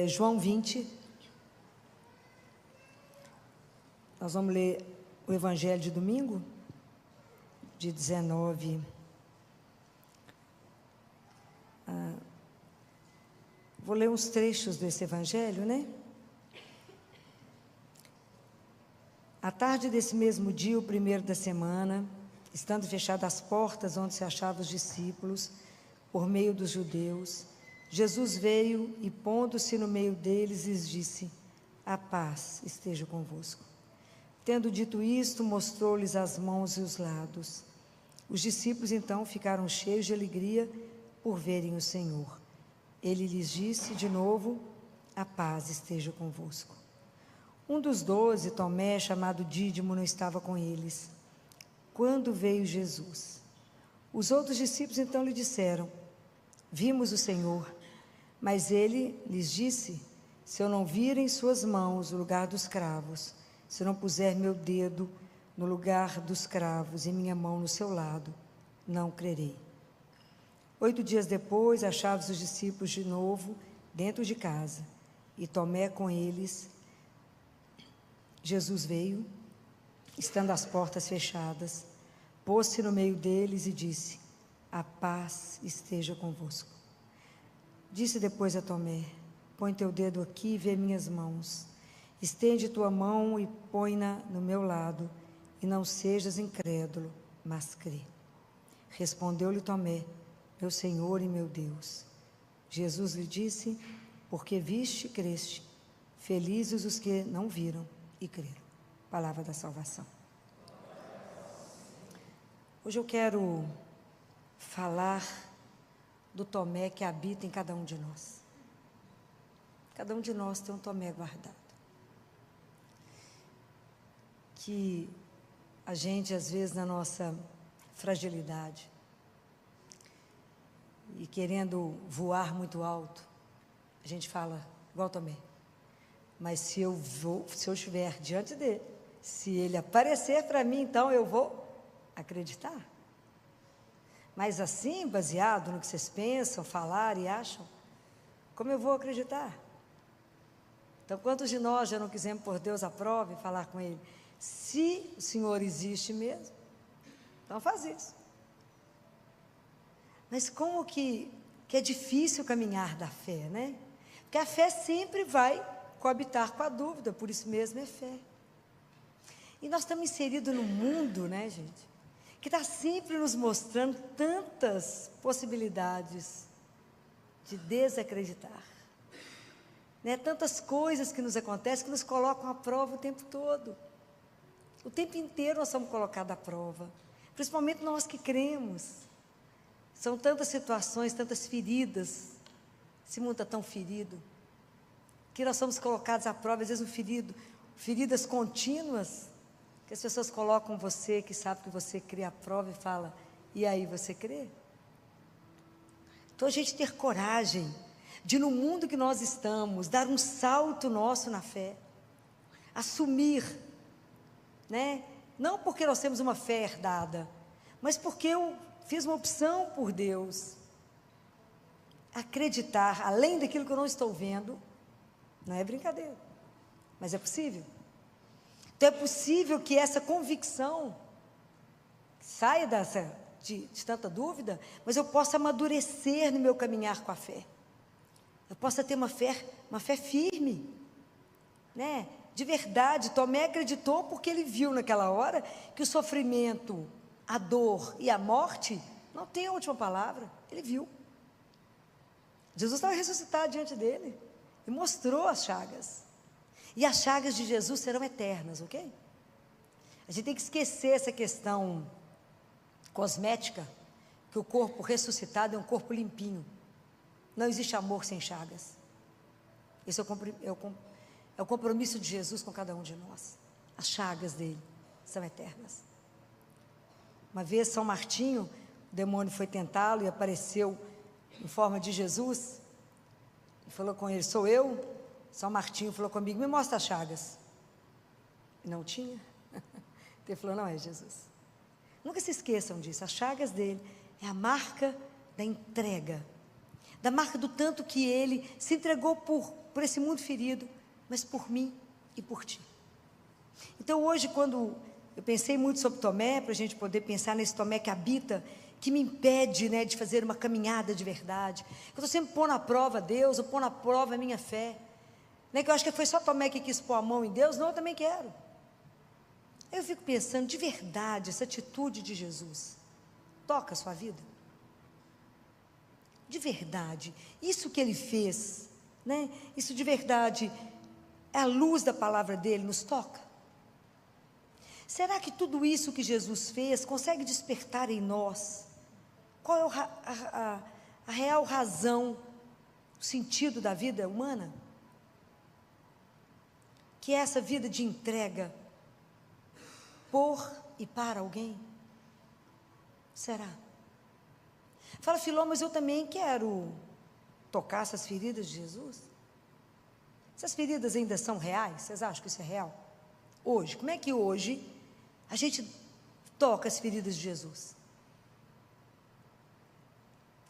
João 20. Nós vamos ler o Evangelho de domingo, de 19. Vou ler uns trechos desse Evangelho, né? À tarde desse mesmo dia, o primeiro da semana, estando fechadas as portas onde se achavam os discípulos, por meio dos judeus, Jesus veio e, pondo-se no meio deles, lhes disse: a paz esteja convosco. Tendo dito isto, mostrou-lhes as mãos e os lados. Os discípulos então ficaram cheios de alegria por verem o Senhor. Ele lhes disse de novo: a paz esteja convosco. Um dos 12, Tomé, chamado Dídimo, não estava com eles quando veio Jesus. Os outros discípulos então lhe disseram: vimos o Senhor. Mas ele lhes disse: se eu não vir em suas mãos o lugar dos cravos, se eu não puser meu dedo no lugar dos cravos e minha mão no seu lado, não crerei. 8 dias depois, achavam-se os discípulos de novo dentro de casa, e Tomé com eles. Jesus veio, estando as portas fechadas, pôs-se no meio deles e disse: a paz esteja convosco. Disse depois a Tomé: põe teu dedo aqui e vê minhas mãos. Estende tua mão e põe-na no meu lado, e não sejas incrédulo, mas crê. Respondeu-lhe Tomé: meu Senhor e meu Deus. Jesus lhe disse: porque viste, creste. Felizes os que não viram e creram. Palavra da salvação. Hoje eu quero falar do Tomé que habita em cada um de nós. Cada um de nós tem um Tomé guardado. Que a gente, às vezes, na nossa fragilidade e querendo voar muito alto, a gente fala igual Tomé: mas se eu estiver diante dele, se ele aparecer para mim, então eu vou acreditar. Mas assim, baseado no que vocês pensam, falar e acham, como eu vou acreditar? Então, quantos de nós já não quisemos pôr Deus à prova e falar com Ele: se o Senhor existe mesmo, então faz isso. Mas como que é difícil caminhar da fé, né? Porque a fé sempre vai coabitar com a dúvida, por isso mesmo é fé. E nós estamos inseridos num mundo, né, gente, que está sempre nos mostrando tantas possibilidades de desacreditar, né? Tantas coisas que nos acontecem que nos colocam à prova o tempo todo. O tempo inteiro nós somos colocados à prova, principalmente nós que cremos. São tantas situações, tantas feridas, esse mundo está tão ferido, que nós somos colocados à prova, às vezes feridas contínuas, que as pessoas colocam você, que sabe que você crê, à prova e fala: e aí, você crê? Então a gente ter coragem de, no mundo que nós estamos, dar um salto nosso na fé, assumir, né? Não porque nós temos uma fé herdada, mas porque eu fiz uma opção por Deus, acreditar, além daquilo que eu não estou vendo. Não é brincadeira, mas é possível. Então é possível que essa convicção saia de tanta dúvida, mas eu possa amadurecer no meu caminhar com a fé. Eu possa ter uma fé firme, né? De verdade. Tomé acreditou porque ele viu naquela hora que o sofrimento, a dor e a morte não tem a última palavra. Ele viu. Jesus estava ressuscitado diante dele e mostrou as chagas. E as chagas de Jesus serão eternas, ok? A gente tem que esquecer essa questão cosmética, que o corpo ressuscitado é um corpo limpinho. Não existe amor sem chagas. Esse é o compromisso de Jesus com cada um de nós. As chagas dele são eternas. Uma vez, São Martinho, o demônio foi tentá-lo e apareceu em forma de Jesus, e falou com ele: sou eu? São Martinho falou comigo: me mostra as chagas. E não tinha. Ele falou: não é Jesus. Nunca se esqueçam disso. As chagas dele é a marca da entrega, da marca do tanto que Ele se entregou por esse mundo ferido, mas por mim e por ti. Então hoje, quando eu pensei muito sobre Tomé, para a gente poder pensar nesse Tomé que habita, que me impede, né, de fazer uma caminhada de verdade, eu estou sempre pondo à prova Deus, eu pondo à prova a minha fé, né, que eu acho que foi só Tomé que quis pôr a mão em Deus, não, eu também quero. Eu fico pensando, de verdade, essa atitude de Jesus toca a sua vida? De verdade, isso que Ele fez, né, isso de verdade, é a luz da palavra dEle, nos toca? Será que tudo isso que Jesus fez consegue despertar em nós? Qual é a real razão, o sentido da vida humana? Que é essa vida de entrega por e para alguém? Será? Fala, Filó, mas eu também quero tocar essas feridas de Jesus? Essas feridas ainda são reais? Vocês acham que isso é real? Hoje, como é que hoje a gente toca as feridas de Jesus?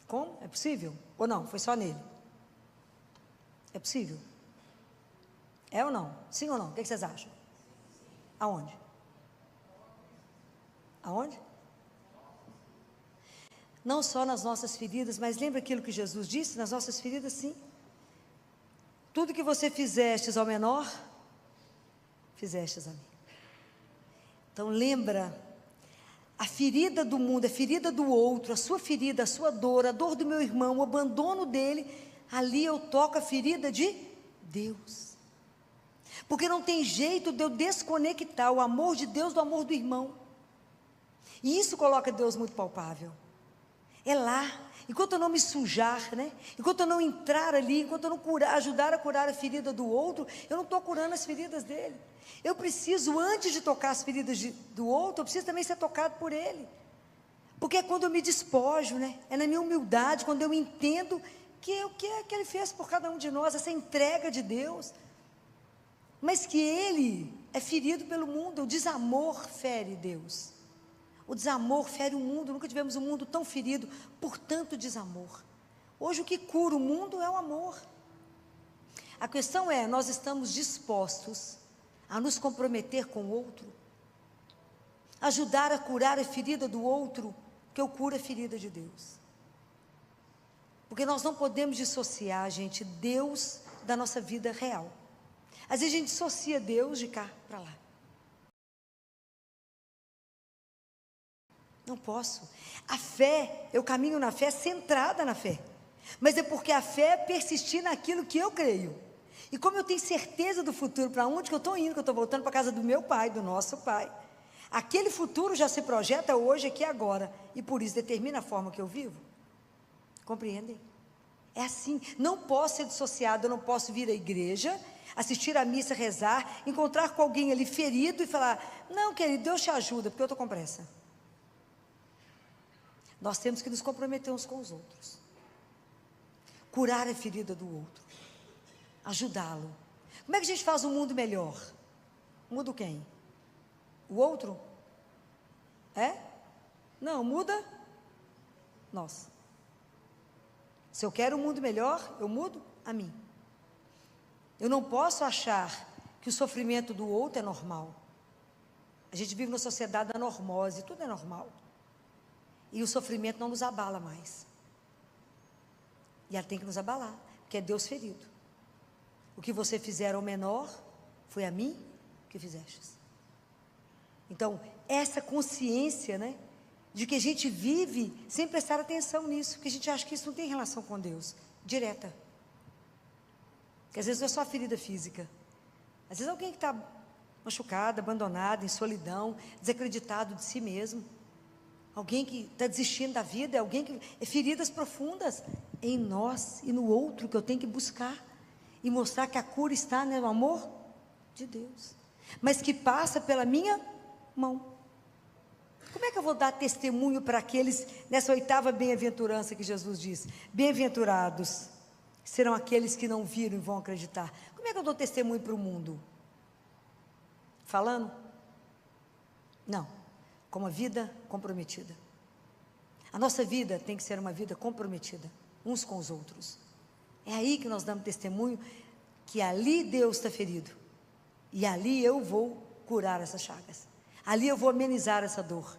Como? É possível? Ou não? Foi só nele? É possível? É ou não? Sim ou não? O que vocês acham? Aonde? Aonde? Não só nas nossas feridas, mas lembra aquilo que Jesus disse? Nas nossas feridas, sim. Tudo que você fizestes ao menor, fizestes a mim. Então lembra, a ferida do mundo, a ferida do outro, a sua ferida, a sua dor, a dor do meu irmão, o abandono dele, ali eu toco a ferida de Deus. Porque não tem jeito de eu desconectar o amor de Deus do amor do irmão. E isso coloca Deus muito palpável. É lá, enquanto eu não me sujar, né? Enquanto eu não entrar ali, enquanto eu não ajudar a curar a ferida do outro, eu não estou curando as feridas dele. Eu preciso, antes de tocar as feridas do outro, eu preciso também ser tocado por ele. Porque é quando eu me despojo, né? É na minha humildade, quando eu entendo que o que é que ele fez por cada um de nós, essa entrega de Deus. Mas que ele é ferido pelo mundo, o desamor fere Deus. O desamor fere o mundo, nunca tivemos um mundo tão ferido por tanto desamor. Hoje o que cura o mundo é o amor. A questão é, nós estamos dispostos a nos comprometer com o outro? Ajudar a curar a ferida do outro, que eu curo a ferida de Deus. Porque nós não podemos dissociar, gente, Deus da nossa vida real. Às vezes a gente dissocia Deus de cá para lá. Não posso. A fé, eu caminho na fé, centrada na fé. Mas é porque a fé é persistir naquilo que eu creio. E como eu tenho certeza do futuro, para onde que eu estou indo, que eu estou voltando para a casa do meu pai, do nosso pai. Aquele futuro já se projeta hoje, aqui e agora. E por isso determina a forma que eu vivo. Compreendem? É assim. Não posso ser dissociado, eu não posso vir à igreja, assistir à missa, rezar, encontrar com alguém ali ferido e falar, não, querido, Deus te ajuda, porque eu estou com pressa. Nós temos que nos comprometer uns com os outros. Curar a ferida do outro. Ajudá-lo. Como é que a gente faz um mundo melhor? Muda quem? O outro? É? Não, muda nós. Se eu quero um mundo melhor, eu mudo a mim. Eu não posso achar que o sofrimento do outro é normal. A gente vive numa sociedade da normose, tudo é normal. E o sofrimento não nos abala mais. E ela tem que nos abalar, porque é Deus ferido. O que você fizer ao menor, foi a mim que fizestes. Então, essa consciência, né, de que a gente vive sem prestar atenção nisso, que a gente acha que isso não tem relação com Deus, direta. Porque às vezes não é só a ferida física. Às vezes alguém que está machucado, abandonado, em solidão, desacreditado de si mesmo. Alguém que está desistindo da vida, alguém que é feridas profundas em nós e no outro, que eu tenho que buscar e mostrar que a cura está no amor de Deus, mas que passa pela minha mão. Como é que eu vou dar testemunho para aqueles, nessa 8ª bem-aventurança que Jesus diz? Bem-aventurados serão aqueles que não viram e vão acreditar. Como é que eu dou testemunho para o mundo? Falando? Não. Com uma vida comprometida. A nossa vida tem que ser uma vida comprometida. uns com os outros. É aí que nós damos testemunho que ali Deus está ferido. E ali eu vou curar essas chagas. Ali eu vou amenizar essa dor.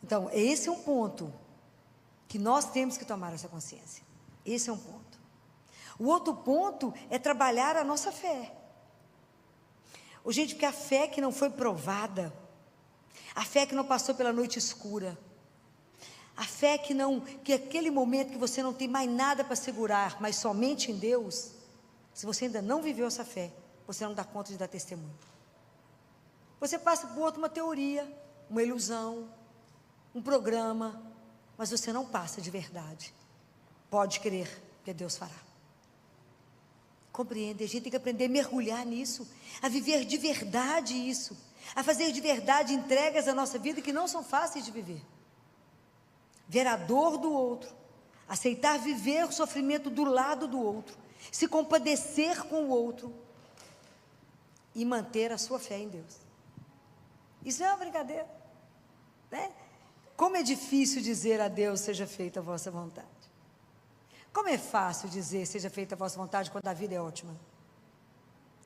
Então, esse é um ponto que nós temos que tomar essa consciência. Esse é um ponto. O outro ponto é trabalhar a nossa fé. Gente, porque a fé que não foi provada, a fé que não passou pela noite escura, a fé que aquele momento que você não tem mais nada para segurar, mas somente em Deus, se você ainda não viveu essa fé, você não dá conta de dar testemunho. Você passa por outra, uma teoria, uma ilusão, um programa, mas você não passa de verdade. Pode crer que Deus fará. Compreende? A gente tem que aprender a mergulhar nisso, a viver de verdade isso, a fazer de verdade entregas da nossa vida que não são fáceis de viver. Ver a dor do outro, aceitar viver o sofrimento do lado do outro, se compadecer com o outro e manter a sua fé em Deus. Isso não é uma brincadeira, né? Como é difícil dizer a Deus, seja feita a vossa vontade. Como é fácil dizer, seja feita a vossa vontade, quando a vida é ótima.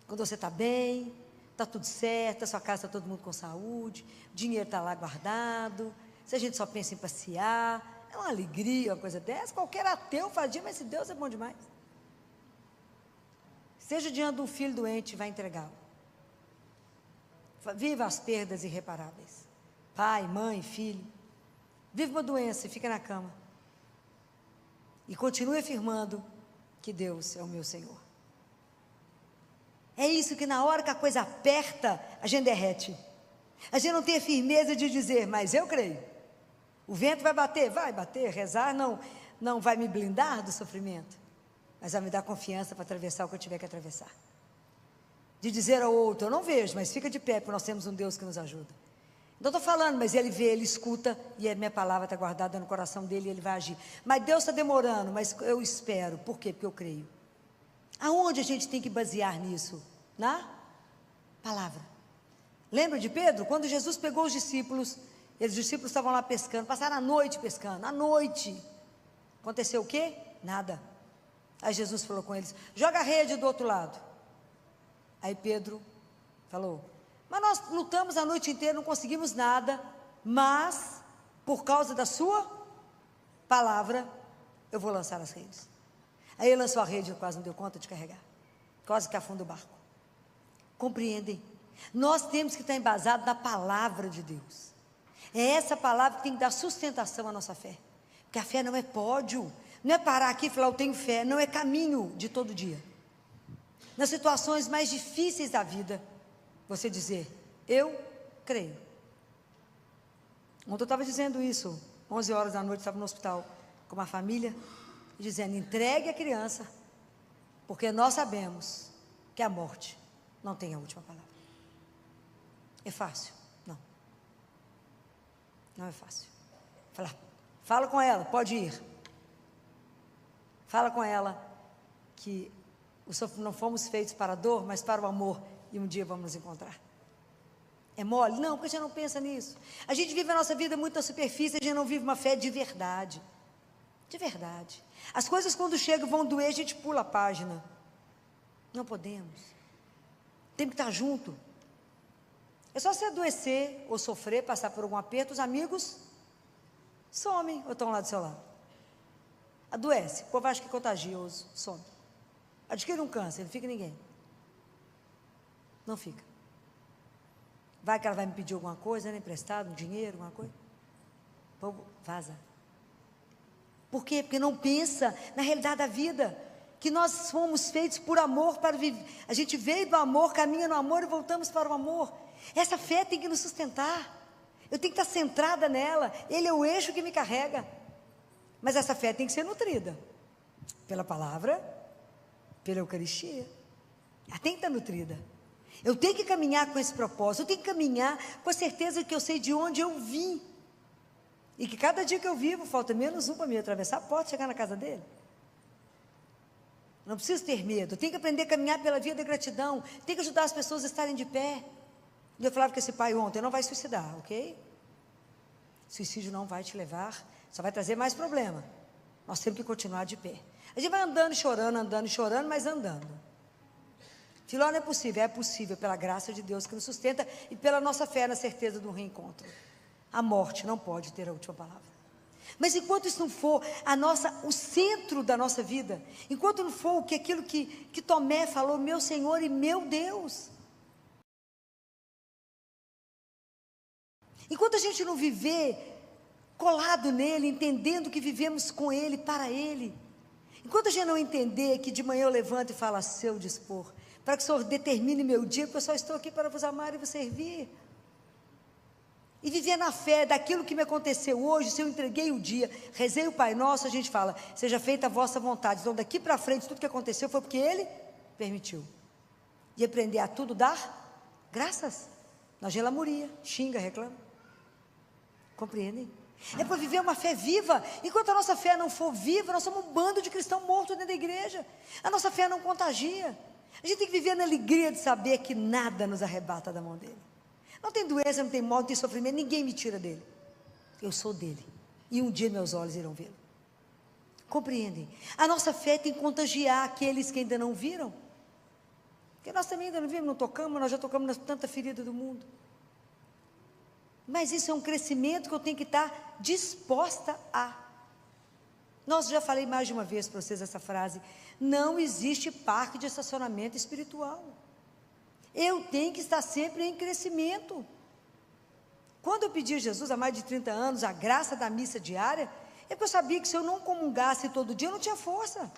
Quando você está bem, está tudo certo, a sua casa está todo mundo com saúde, o dinheiro está lá guardado, se a gente só pensa em passear, é uma alegria, uma coisa dessa. Qualquer ateu fazia, mas esse Deus é bom demais. Seja diante de um filho doente, vai entregá-lo. Viva as perdas irreparáveis. Pai, mãe, filho. Vive uma doença e fica na cama. E continue afirmando que Deus é o meu Senhor. É isso que na hora que a coisa aperta, a gente derrete. A gente não tem a firmeza de dizer, mas eu creio. O vento vai bater, rezar não vai me blindar do sofrimento, mas vai me dar confiança para atravessar o que eu tiver que atravessar. De dizer ao outro, eu não vejo, mas fica de pé, porque nós temos um Deus que nos ajuda. Não estou falando, mas ele vê, ele escuta, e a minha palavra está guardada no coração dele, e ele vai agir. Mas Deus está demorando, mas eu espero. Por quê? Porque eu creio. Aonde a gente tem que basear nisso? Na palavra. Lembra de Pedro? Quando Jesus pegou os discípulos estavam lá pescando, passaram a noite pescando, à noite. Aconteceu o quê? Nada. Aí Jesus falou com eles, joga a rede do outro lado. Aí Pedro falou, mas nós lutamos a noite inteira, não conseguimos nada, mas por causa da sua palavra, eu vou lançar as redes. Aí ele lançou a rede, quase não deu conta de carregar, quase que afunda o barco. Compreendem? Nós temos que estar embasados na palavra de Deus. É essa palavra que tem que dar sustentação à nossa fé, porque a fé não é pódio, não é parar aqui e falar eu tenho fé, não é caminho de todo dia. Nas situações mais difíceis da vida, você dizer, eu creio. Ontem eu estava dizendo isso, 11 horas da noite, estava no hospital com uma família, dizendo, entregue a criança, porque nós sabemos que a morte não tem a última palavra. É fácil? Não. Não é fácil. Fala com ela, pode ir. Fala com ela que não fomos feitos para a dor, mas para o amor, e um dia vamos nos encontrar. É mole? Não, porque a gente não pensa nisso. A gente vive a nossa vida muito na superfície, a gente não vive uma fé de verdade. De verdade. As coisas quando chegam vão doer, a gente pula a página. Não podemos. Temos que estar junto. É só você adoecer ou sofrer, passar por algum aperto, os amigos somem ou estão lá do seu lado. Adoece, o povo acha que é contagioso, some. Adquire um câncer, não fica ninguém. Não fica. Vai que ela vai me pedir alguma coisa, emprestado, um dinheiro, alguma coisa. O povo vaza. Por quê? Porque não pensa na realidade da vida, que nós fomos feitos por amor para viver. A gente veio do amor, caminha no amor e voltamos para o amor. Essa fé tem que nos sustentar. Eu tenho que estar centrada nela. Ele é o eixo que me carrega. Mas essa fé tem que ser nutrida pela palavra, pela Eucaristia. Ela tem que estar nutrida. Eu tenho que caminhar com esse propósito. Eu tenho que caminhar com a certeza que eu sei de onde eu vim. E que cada dia que eu vivo, falta menos um para me atravessar a porta e chegar na casa dele. Não preciso ter medo. Eu tenho que aprender a caminhar pela via da gratidão. Tenho que ajudar as pessoas a estarem de pé. E eu falava com esse pai ontem, não vai suicidar, ok? Suicídio não vai te levar, só vai trazer mais problema. Nós temos que continuar de pé. A gente vai andando e chorando, mas andando. Filó, não é possível pela graça de Deus que nos sustenta e pela nossa fé na certeza do reencontro. A morte não pode ter a última palavra. Mas enquanto isso não for o centro da nossa vida, enquanto não for aquilo que Tomé falou, meu Senhor e meu Deus, enquanto a gente não viver colado nele, entendendo que vivemos com ele, para ele, enquanto a gente não entender que de manhã eu levanto e falo a seu dispor, para que o Senhor determine meu dia, porque eu só estou aqui para vos amar e vos servir, e viver na fé daquilo que me aconteceu hoje. Se eu entreguei o dia, rezei o Pai Nosso, a gente fala, seja feita a vossa vontade. Então daqui para frente, tudo que aconteceu foi porque Ele permitiu. E aprender a tudo dar graças. Na gelamuria, xinga, reclama. Compreendem? É para viver uma fé viva. Enquanto a nossa fé não for viva, nós somos um bando de cristãos mortos dentro da igreja. A nossa fé não contagia. A gente tem que viver na alegria de saber que nada nos arrebata da mão dele. Não tem doença, não tem mal, não tem sofrimento, ninguém me tira dele. Eu sou dele. E um dia meus olhos irão vê-lo. Compreendem? A nossa fé tem que contagiar aqueles que ainda não viram. Porque nós também ainda não vimos, não tocamos, nós já tocamos na tanta ferida do mundo. Mas isso é um crescimento que eu tenho que estar disposta a. Nós já falei mais de uma vez para vocês essa frase. Não existe parque de estacionamento espiritual. Eu tenho que estar sempre em crescimento. Quando eu pedi a Jesus há mais de 30 anos a graça da missa diária, é porque eu sabia que se eu não comungasse todo dia, eu não tinha força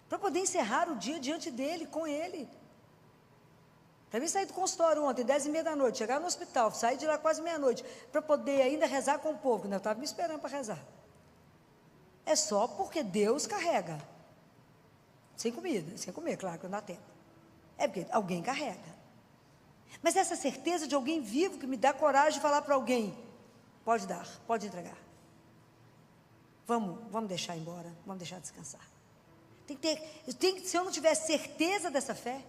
para poder encerrar o dia diante dele, com ele. Para mim sair do consultório ontem, 10h30 da noite, chegar no hospital, sair de lá quase meia-noite, para poder ainda rezar com o povo, que eu estava me esperando para rezar. É só porque Deus carrega. Sem comida, sem comer, claro, que não dá tempo. É porque alguém carrega. Mas essa certeza de alguém vivo que me dá coragem de falar para alguém, pode dar, pode entregar. Vamos deixar embora, vamos deixar descansar. Se eu não tiver certeza dessa fé,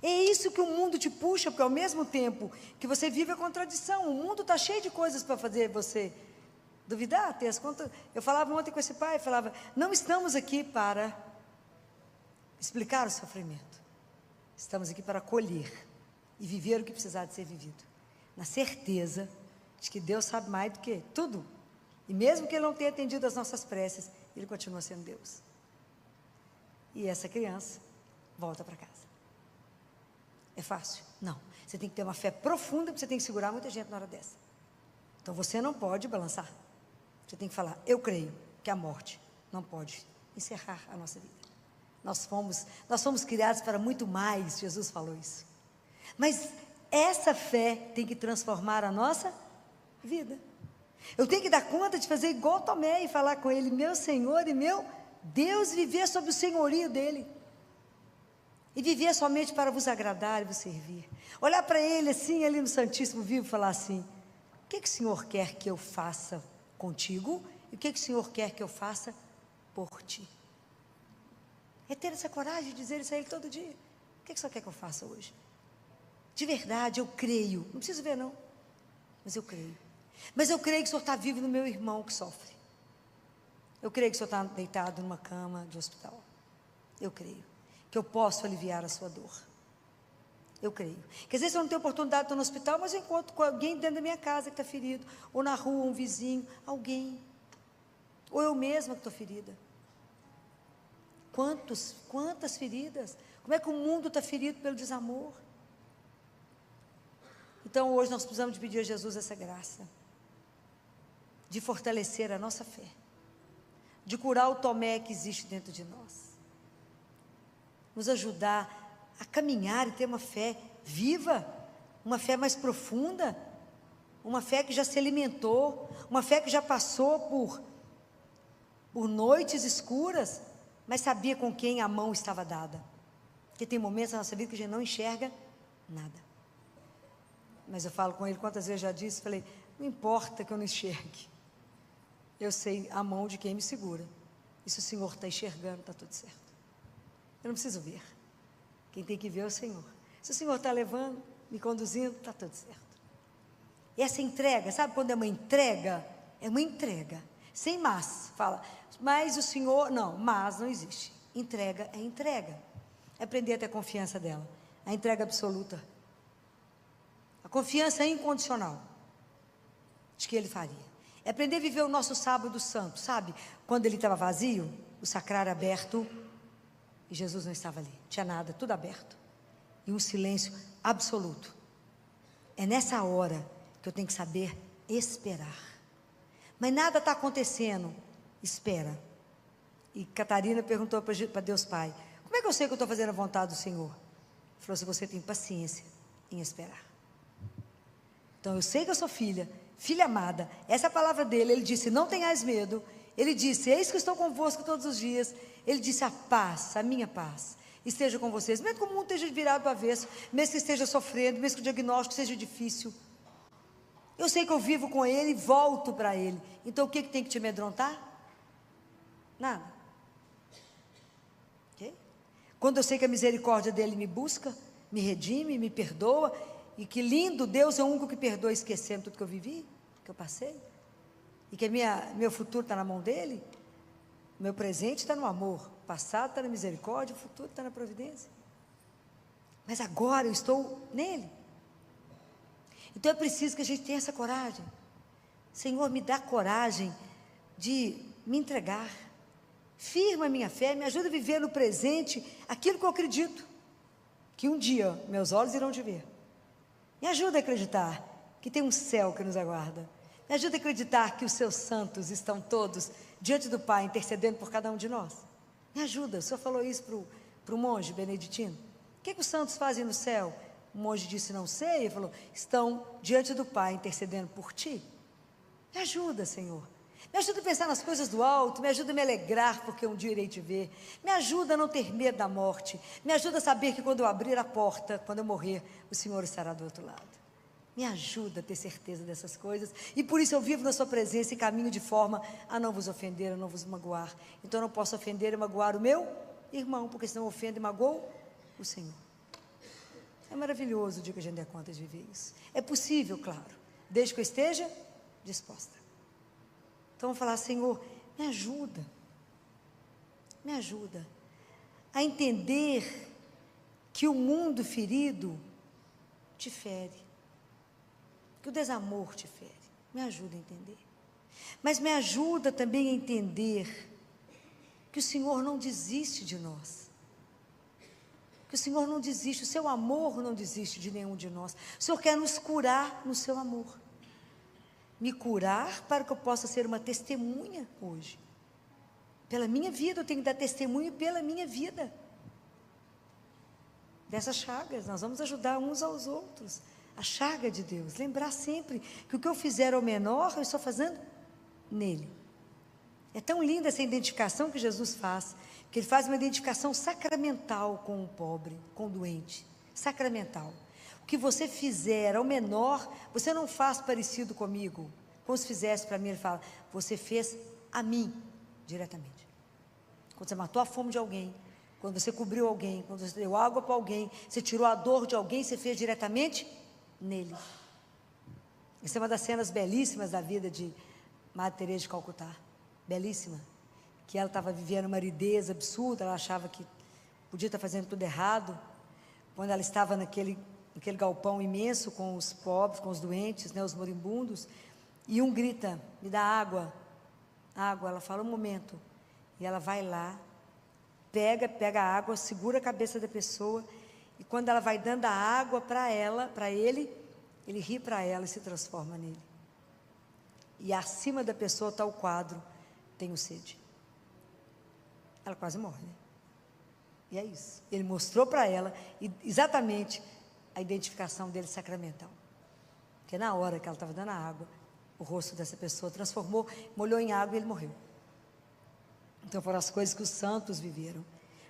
é isso que o mundo te puxa, porque ao mesmo tempo que você vive a contradição, o mundo está cheio de coisas para fazer você duvidar, ter as contas. Eu falava ontem com esse pai, falava, não estamos aqui para explicar o sofrimento, estamos aqui para acolher e viver o que precisar de ser vivido, na certeza de que Deus sabe mais do que tudo, e mesmo que Ele não tenha atendido as nossas preces, Ele continua sendo Deus. E essa criança volta para casa. É fácil? Não. Você tem que ter uma fé profunda, porque você tem que segurar muita gente na hora dessa. Então você não pode balançar. Você tem que falar, eu creio que a morte não pode encerrar a nossa vida. Nós fomos criados para muito mais, Jesus falou isso. Mas essa fé tem que transformar a nossa vida. Eu tenho que dar conta de fazer igual Tomé e falar com ele, meu Senhor e meu Deus, viver sob o senhorio dele. E viver somente para vos agradar e vos servir. Olhar para ele assim, ali no Santíssimo Vivo, e falar assim, o que o Senhor quer que eu faça contigo? E o que o Senhor quer que eu faça por ti? É ter essa coragem de dizer isso a Ele todo dia. O que o Senhor quer que eu faça hoje? De verdade, eu creio. Não preciso ver não, mas eu creio. Mas eu creio que o Senhor está vivo no meu irmão que sofre. Eu creio que o Senhor está deitado numa cama de hospital. Eu creio que eu posso aliviar a sua dor. Eu creio. Que às vezes eu não tenho oportunidade de estar no hospital, mas eu encontro com alguém dentro da minha casa que está ferido, ou na rua, um vizinho, alguém. Ou eu mesma que estou ferida. Quantas feridas? Como é que o mundo está ferido pelo desamor? Então hoje nós precisamos de pedir a Jesus essa graça, de fortalecer a nossa fé, de curar o Tomé que existe dentro de nós, nos ajudar a caminhar e ter uma fé viva, uma fé mais profunda, uma fé que já se alimentou, uma fé que já passou por noites escuras, mas sabia com quem a mão estava dada. Porque tem momentos na nossa vida que a gente não enxerga nada. Mas eu falo com ele, quantas vezes eu já disse, falei, não importa que eu não enxergue, eu sei a mão de quem me segura. E se o Senhor está enxergando, está tudo certo. Eu não preciso ver. Quem tem que ver é o Senhor. Se o Senhor está levando, me conduzindo, está tudo certo. E essa entrega, sabe quando é uma entrega? É uma entrega, sem mas. Fala, mas o Senhor, não, mas não existe. Entrega é entrega. É aprender a ter confiança dela. A entrega absoluta. A confiança incondicional de que Ele faria. É aprender a viver o nosso sábado santo, sabe? Quando ele estava vazio, o sacrário aberto, e Jesus não estava ali. Tinha nada, tudo aberto. E um silêncio absoluto. É nessa hora que eu tenho que saber esperar. Mas nada está acontecendo. Espera. E Catarina perguntou para Deus Pai, como é que eu sei que eu estou fazendo a vontade do Senhor? Ele falou, se você tem paciência em esperar. Então eu sei que eu sou filha amada, essa é a palavra dele. Ele disse, não tenhais medo. Ele disse, eis que eu estou convosco todos os dias. Ele disse, a paz, a minha paz, esteja com vocês, mesmo que o mundo esteja virado para o avesso, mesmo que esteja sofrendo, mesmo que o diagnóstico seja difícil, eu sei que eu vivo com Ele e volto para Ele. Então o que tem que te amedrontar? Nada. Okay? Quando eu sei que a misericórdia dEle me busca, me redime, me perdoa, e que lindo, Deus é o único que perdoa, esquecendo tudo que eu vivi, que eu passei, e que meu futuro está na mão dEle, meu presente está no amor, o passado está na misericórdia, o futuro está na providência, mas agora eu estou nele. Então é preciso que a gente tenha essa coragem. Senhor, me dá coragem de me entregar, firma a minha fé, me ajuda a viver no presente aquilo que eu acredito, que um dia meus olhos irão te ver. Me ajuda a acreditar que tem um céu que nos aguarda. Me ajuda a acreditar que os seus santos estão todos diante do Pai, intercedendo por cada um de nós. Me ajuda, o Senhor falou isso para o monge beneditino. O que os santos fazem no céu? O monge disse, não sei. Ele falou, estão diante do Pai, intercedendo por ti. Me ajuda, Senhor. Me ajuda a pensar nas coisas do alto, me ajuda a me alegrar, porque um dia irei te ver. Me ajuda a não ter medo da morte. Me ajuda a saber que quando eu abrir a porta, quando eu morrer, o Senhor estará do outro lado. Me ajuda a ter certeza dessas coisas. E por isso eu vivo na sua presença e caminho de forma a não vos ofender, a não vos magoar. Então eu não posso ofender e magoar o meu irmão, porque senão eu ofendo e magoo o Senhor. É maravilhoso o dia que a gente der conta de viver isso. É possível, claro, desde que eu esteja disposta. Então vamos falar, Senhor, me ajuda a entender que o mundo ferido te fere, que o desamor te fere. Me ajuda a entender, mas me ajuda também a entender que o Senhor não desiste de nós, que o Senhor não desiste, o seu amor não desiste de nenhum de nós. O Senhor quer nos curar no seu amor, me curar para que eu possa ser uma testemunha hoje. Pela minha vida, eu tenho que dar testemunho pela minha vida. Dessas chagas, nós vamos ajudar uns aos outros. A chaga de Deus, lembrar sempre que o que eu fizer ao menor, eu estou fazendo nele. É tão linda essa identificação que Jesus faz, que Ele faz uma identificação sacramental com o pobre, com o doente, sacramental. O que você fizer ao menor, você não faz parecido comigo, como se fizesse para mim. Ele fala, você fez a mim, diretamente. Quando você matou a fome de alguém, quando você cobriu alguém, quando você deu água para alguém, você tirou a dor de alguém, você fez diretamente nele. Essa é uma das cenas belíssimas da vida de Madre Teresa de Calcutá, belíssima, que ela estava vivendo uma aridez absurda, ela achava que podia estar fazendo tudo errado, quando ela estava naquele galpão imenso com os pobres, com os doentes, né, os moribundos, e um grita, me dá água, ela fala, um momento, e ela vai lá, pega a água, segura a cabeça da pessoa, e quando ela vai dando a água para ele ri para ela e se transforma nele, e acima da pessoa está o quadro, tenho sede. Ela quase morre, né? E é isso, ele mostrou para ela, exatamente, a identificação dele sacramental, porque na hora que ela estava dando a água, o rosto dessa pessoa transformou, molhou em água e ele morreu. Então foram as coisas que os santos viveram.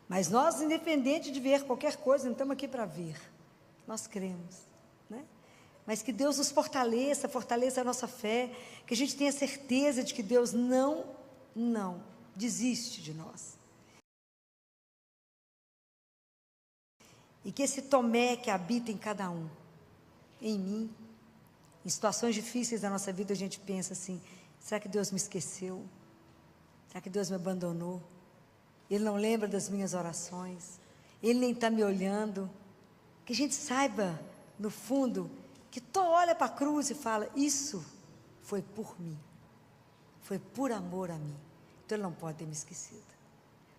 Mas nós, independente de ver qualquer coisa, não estamos aqui para ver, nós cremos, né? Mas que Deus nos fortaleça a nossa fé, que a gente tenha certeza de que Deus não desiste de nós. E que esse Tomé que habita em cada um, em mim, em situações difíceis da nossa vida, a gente pensa assim, Será que Deus me esqueceu? Será que Deus me abandonou? Ele não lembra das minhas orações? Ele nem está me olhando? Que a gente saiba, no fundo, que tu olha para a cruz e fala, isso foi por mim. Foi por amor a mim. Então Ele não pode ter me esquecido.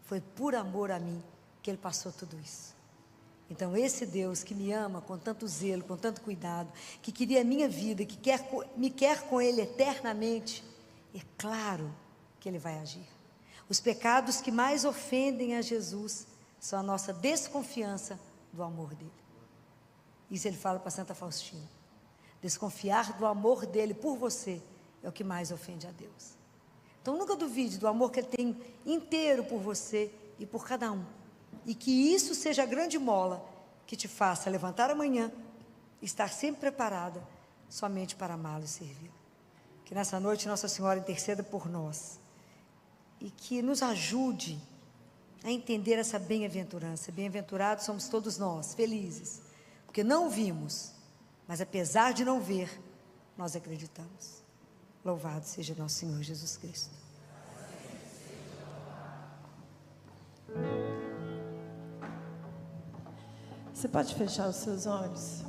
Foi por amor a mim que Ele passou tudo isso. Então esse Deus que me ama com tanto zelo, com tanto cuidado, que queria a minha vida, que me quer com Ele eternamente, é claro que Ele vai agir. Os pecados que mais ofendem a Jesus são a nossa desconfiança do amor dEle. Isso Ele fala para Santa Faustina. Desconfiar do amor dEle por você é o que mais ofende a Deus. Então nunca duvide do amor que Ele tem inteiro por você e por cada um. E que isso seja a grande mola que te faça levantar amanhã e estar sempre preparada somente para amá-lo e servi-lo. Que nessa noite Nossa Senhora interceda por nós e que nos ajude a entender essa bem-aventurança. Bem-aventurados somos todos nós, felizes, porque não vimos, mas apesar de não ver, nós acreditamos. Louvado seja nosso Senhor Jesus Cristo. Você pode fechar os seus olhos?